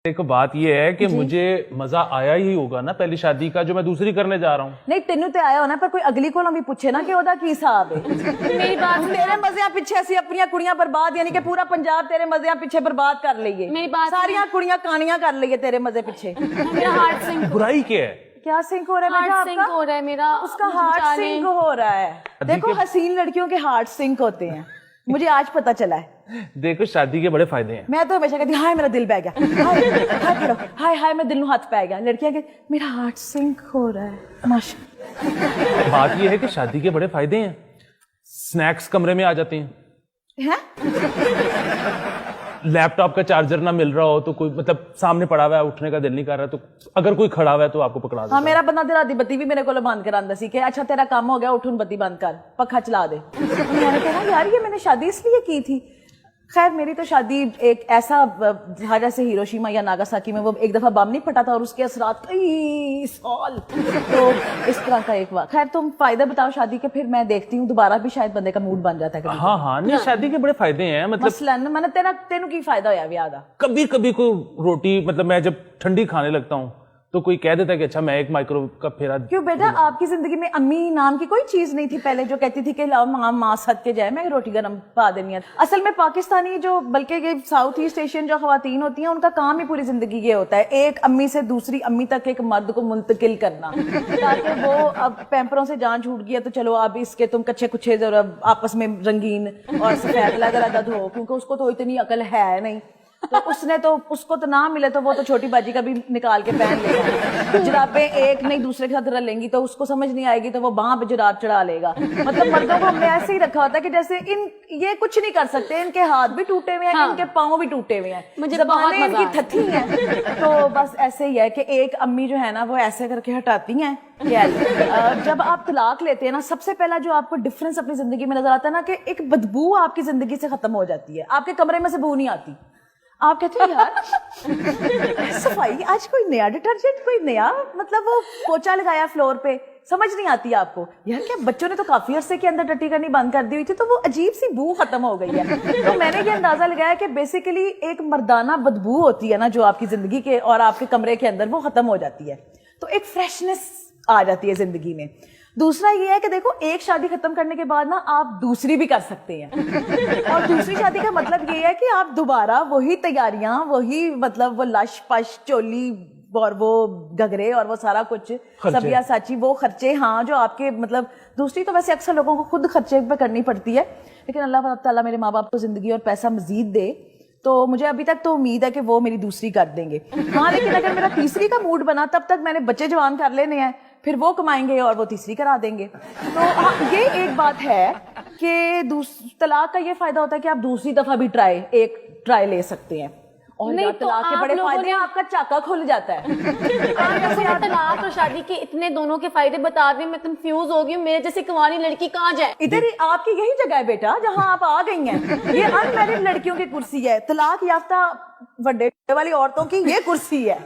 देखो बात ये है कि मुझे मजा आया ही होगा ना पहली शादी का जो मैं दूसरी करने जा रहा हूँ। नहीं तेनू ते आया होना पर कोई अगली को भी पूछे ना कि ओदा की हिसाब है। मेरी बात तेरे मज़ियां पीछे असी अपनी कुड़ियां बर्बाद यानी कि पूरा पंजाब तेरे मज़ियां पीछे बर्बाद कर लईए। मेरी बात सारियां कुड़ियां कहानियां कर लईए तेरे मजे पीछे। मेरा हार्ट सिंक बुराई क्या है? क्या सिंक हो रहा है बेटा? हार्ट सिंक हो रहा है मेरा, उसका हार्ट सिंक हो रहा है। देखो हसीन लड़कियों के हार्ट सिंक होते हैं, मुझे आज पता चला है। देखो शादी के बड़े फायदे हैं। मैं तो हमेशा कहती हाय मेरा दिल बह गया, हाय पढ़ो, हाय हाय मेरे दिल में हाथ पै गया। लड़कियां के मेरा हार्ट सिंक हो रहा है। माशा बात ये है कि शादी के बड़े फायदे हैं। स्नैक्स कमरे में आ जाते हैं, लैपटॉप का चार्जर ना मिल रहा हो तो कोई मतलब सामने पड़ा हुआ है, उठने का दिल नहीं कर रहा तो अगर कोई खड़ा हुआ है तो आपको पकड़ा देता है। हाँ मेरा बंदा दिल दी बत्ती भी मेरे को बंद करांदा सी कि अच्छा तेरा काम हो गया, उठ बत्ती बंद कर, पखा चला दे। मैंने कहा यार ये मैंने शादी इसलिए की थी। खैर मेरी तो शादी एक ऐसा था जैसे हिरोशिमा या नागासाकी में वो एक दफा बम नहीं फटा था और उसके असरात कई साल, तो इस तरह का एक खैर तुम फायदे बताओ शादी के, फिर मैं देखती हूँ दोबारा भी शायद बंदे का मूड बन जाता है। हाँ नहीं शादी के बड़े फायदे हैं। मतलब मसलन मैंने तेनू की फायदा होया ब्याह दा? कभी कभी कोई रोटी मतलब मैं जब ठंडी खाने लगता हूँ तो कोई कह देता है कि अच्छा मैं एक माइक्रो का फेरा। क्यों बेटा आपकी जिंदगी में अम्मी नाम की कोई चीज नहीं थी पहले जो कहती थी कि लाओ माँ सद के जाए मैं रोटी गरम पा देनी है? असल में पाकिस्तानी जो बल्कि ये साउथ ईस्ट एशियन जो खवातीन होती हैं उनका काम ही पूरी जिंदगी ये होता है एक अम्मी से दूसरी अम्मी तक एक मर्द को मुंतकिल करना, ताकि वो अब पैम्परों से जान छूट गया तो चलो अब इसके तुम कच्चे कुछे जरा आपस में रंगीन और सफेद अलग हो, क्योंकि उसको तो इतनी अकल है नहीं, तो उसको तो ना मिले तो वो तो छोटी बाजी का भी निकाल के पहन लेगा। जुराबें एक नहीं दूसरे के साथ रल लेंगी तो उसको समझ नहीं आएगी तो वो बांह पे जुराब चढ़ा लेगा। मतलब मर्दों को हमने ऐसे ही रखा होता है कि जैसे ये कुछ नहीं कर सकते, इनके हाथ भी टूटे हुए हैं, हाँ। इनके पाँव भी टूटे हुए हैं, मुझे बहुत मजा इनकी थथी है। तो बस ऐसे ही है कि एक अम्मी जो है ना वो ऐसे करके हटाती हैं। जब आप तलाक लेते हैं ना सबसे पहला जो आपको डिफरेंस अपनी जिंदगी में नजर आता है ना कि एक बदबू आपकी जिंदगी से खत्म हो जाती है, आपके कमरे में से बू नहीं आती। आप कहते हो यार सफाई आज कोई नया डिटर्जेंट कोई नया मतलब वो पोछा लगाया फ्लोर पे, समझ नहीं आती आपको यार क्या बच्चों ने तो काफी अरसे के अंदर टट्टी करनी बंद कर दी हुई थी तो वो अजीब सी बू खत्म हो गई है। तो मैंने ये अंदाजा लगाया कि बेसिकली एक मर्दाना बदबू होती है ना जो आपकी जिंदगी के और आपके कमरे के अंदर वो खत्म हो जाती है, तो एक फ्रेशनेस आ जाती है जिंदगी में। दूसरा ये है कि देखो एक शादी खत्म करने के बाद ना आप दूसरी भी कर सकते हैं, और दूसरी शादी का मतलब ये है कि आप दोबारा वही तैयारियां वही मतलब वो लश पश चोली और वो घगरे और वो सारा कुछ सबिया साची वो खर्चे, हाँ जो आपके मतलब दूसरी तो वैसे अक्सर लोगों को खुद खर्चे पे करनी पड़ती है, लेकिन अल्लाह ताला मेरे माँ बाप को जिंदगी और पैसा मजीद दे तो मुझे अभी तक तो उम्मीद है कि वो मेरी दूसरी कर देंगे। हाँ लेकिन अगर मेरा तीसरी का मूड बना तब तक मैंने बच्चे जवान कर लेने हैं, फिर वो कमाएंगे और वो तीसरी करा देंगे। तो हाँ ये एक बात है कि तलाक का ये फायदा होता है कि आप दूसरी दफा भी ट्राई ले सकते हैं, और नहीं तलाक के बड़े फायदे हैं, आपका चाका खुल जाता है। तलाक और शादी के इतने दोनों के फायदे बता दें, मैं कंफ्यूज हो गई हूँ, मेरे जैसी कुंवारी लड़की कहाँ जाए? इधर ही आपकी यही जगह है बेटा जहाँ आप आ गई हैं, ये अनमैरिड लड़कियों की कुर्सी है, तलाक याफ्ता बड़े वाली औरतों की ये कुर्सी है।